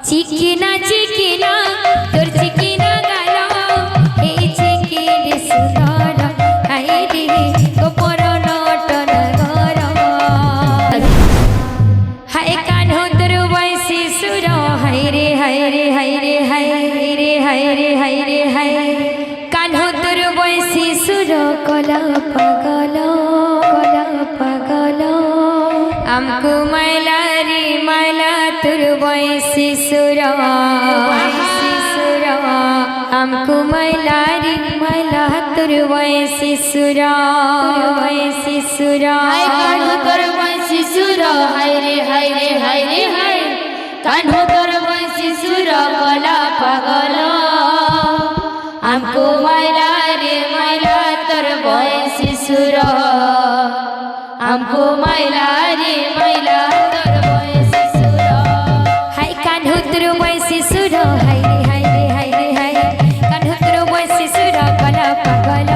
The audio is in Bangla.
চিকিনা চিকিনা তোর চিকিনা গাল এই চিকিনে সুন্দর হাই রে গোপর নটন গর হাই কানহ তোর বয়সী সুর হাই রে হাই রে হাই রে হাই রে হাই রে হাই রে হাই কানহ তোর বয়সী সুর কলা পাগল আমকো মাইলা রে মাইলা তোর বয়সী সুর আমকো মাইলা রে মাইলা তোর বয়সী সুর কানহ তোর বয়সী সুর হাই রে হাই রে হাই রে হাই কানহ তোর বয়সী সুর কলা পাগল আমকো মাইলা রে মাইলা তোর বয়সী সুর আমকো মাইলা রে মাইলা তোর বয়সী সুর হাই কানহ তোর বয়সী সুর হাই রে হাই রে হাই রে হাই কানহ তোর বয়সী সুর কলা পাগল